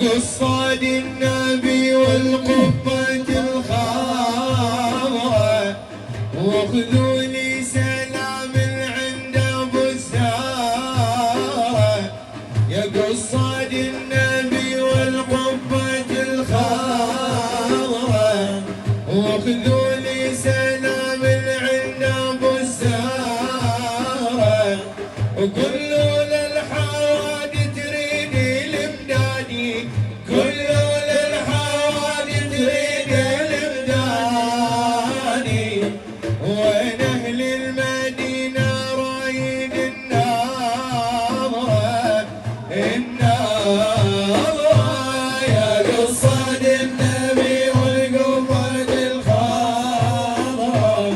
قصاد النبي والقبة الخضراء وخذوا لي سلام عند ابو الزهراء يا قصاد النبي والقبة الخضراء وخذوا لي سلام عند ابو الزهراء وكلوا للحوادث تريد الامدادي كلوا للحوادث تريد الامدادي وين اهل المدينه رايد الناظره يا قصاد النبي والقبة الخضراء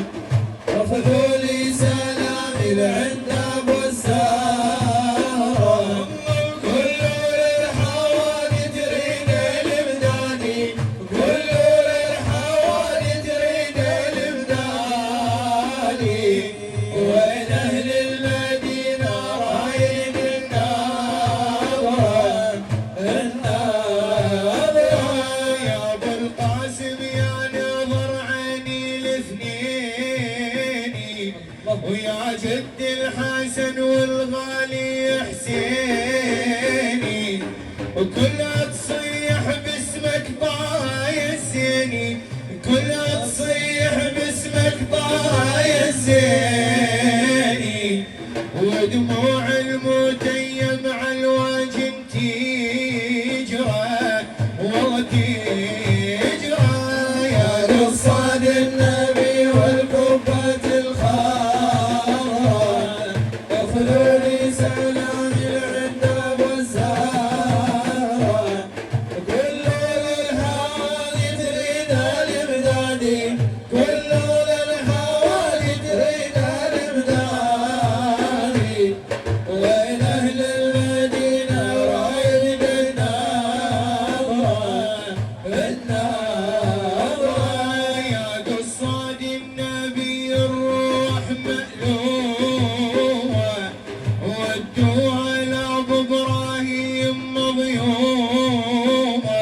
وخذوا لي سلامي لعند ابو الزهراء كلوا للحوادث تريد الامدادي كلوا للحوادث تريد الامدادي وين اهل المدينه رايد الناظره يا ابو القاسم يا نظر عيني الاثنين ويا جد الحسن والغالي حسيني وكلها تصيح باسمك طه الزيني كلها تصيح باسمك طه الزيني ودموع المتيم على الوجه تجرى والله تجرى يا قصاد النبي والقبة الخضراء اخذوا لي سلامي عند ابو الزهراء كلوا للحوادث تريد الامدادي كلوا للحوادث تريد الامدادي وين اهل المدينه رايد الناظره يا قصاد النبي الروح مألومه ودوها لابو ابراهيم مضيومه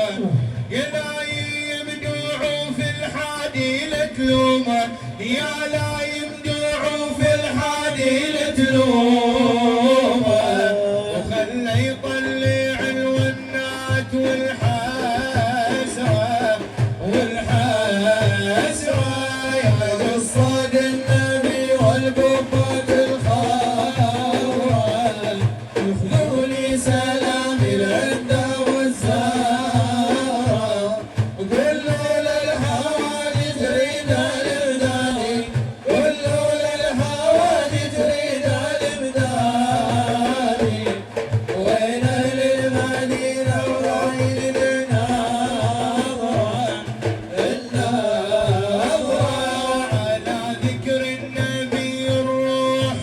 يا لايم دعوا في الحادي لتلومه يا لايم دعوا في الحادي لتلومه وخلى يطلع الونات والحسره يا قصاد النبي والقبة الخضراء اخذوا لي سلامي عند ابو الزهراء كلوا للحوادث تريد الامدادي كلوا للحوادث تريد الامدادي وين اهل المدينه ورايد الناظره على ذكر النبي الروح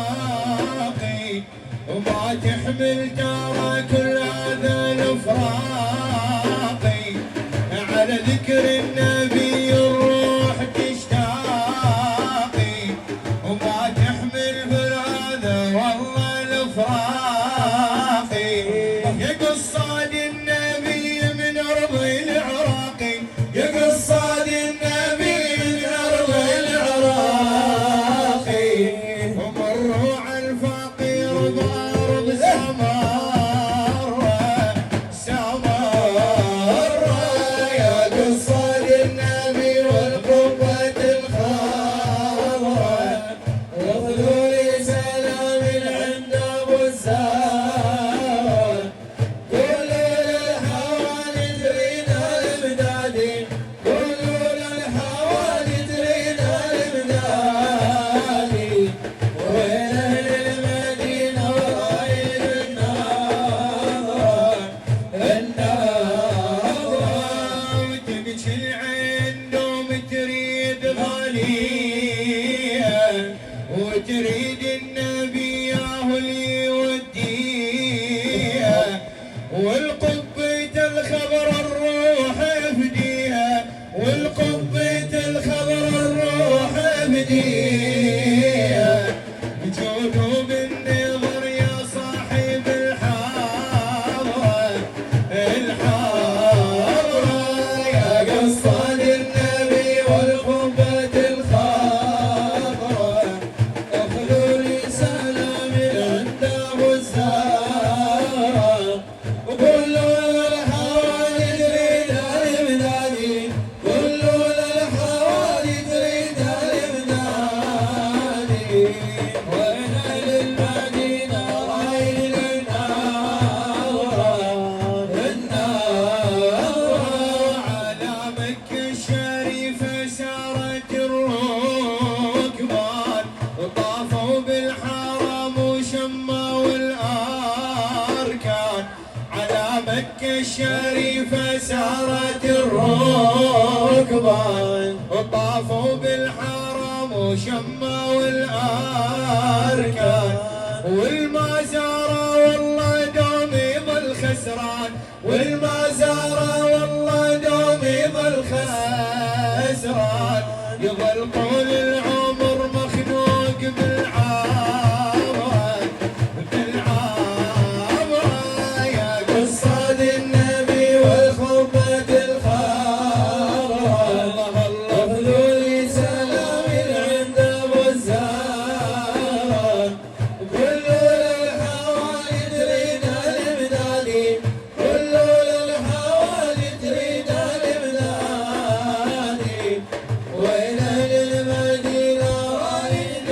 تشتاقي وما تحمل ترى كل هذا الفراقي على ذكر النبي الروح تشتاقي وما تحمل هذا والله الفراقي يا قصاد النبي من ارض العراقي يا قصاد النبي من ارض العراقي ومروا على الفقير بارض سمارة يا قصاد النبي والقبة الخضراء واخذوا لي سلامي عند ابو الزهراء كلوا للحوادث تريد الامدادي كلوا للحوادث تريد الامدادي وين اهل المدينه ورايد الناظره وتبكي العين دوم تريد غاليه وتريد النبي ياهو اللي يوديها والقبة الخضر الروح افديها والقبة الخضر الروح افديها بجنوب النظر يا صاحب الحاضرة مكة الشريفة سارت الركبان وطافوا بالحرم وشموا الأركان والمزارة والله دوم يظل خسران والمزارة والله دوم يظل خسران يظل طول العمر مخنوق بالعبرة يا قصاد النبي والخبة الخضراء افضوا لي سلام عند ابو الزهراء كل الحوالي تريد المدادي كل الحوالي تريد المدادي وين للمدينة رايد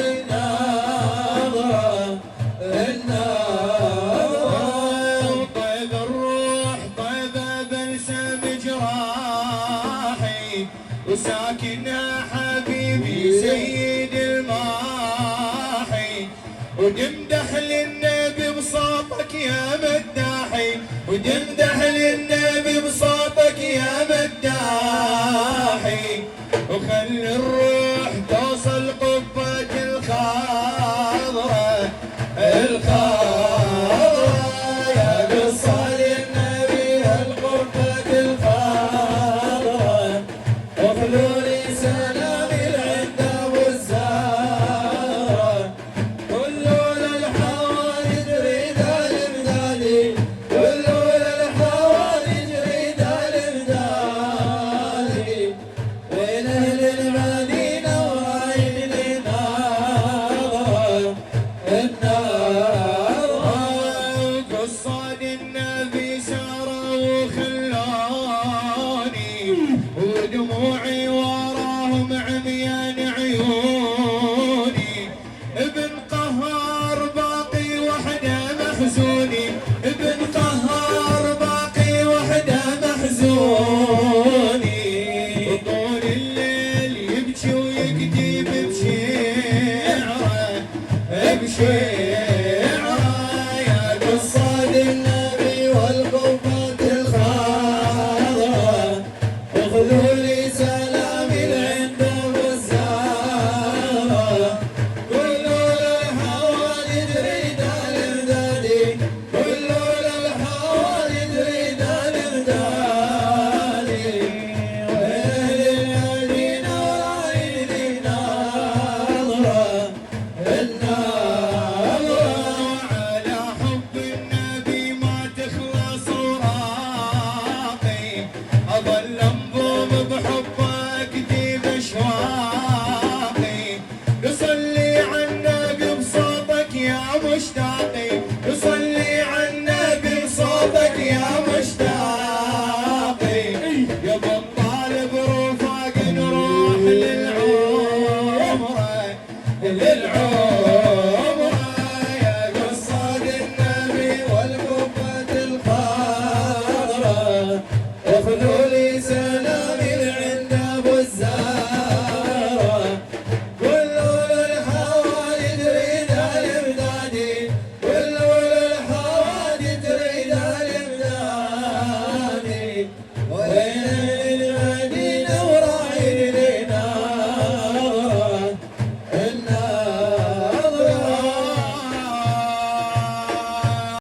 الناظرة طيب الروح طيب بلسم جراحي وساكنها حبيبي سيد الماحي ودمدح للنبي بصوتك يا مداحي ودمدح للنبي بصوتك يا مداحي وخلي الروح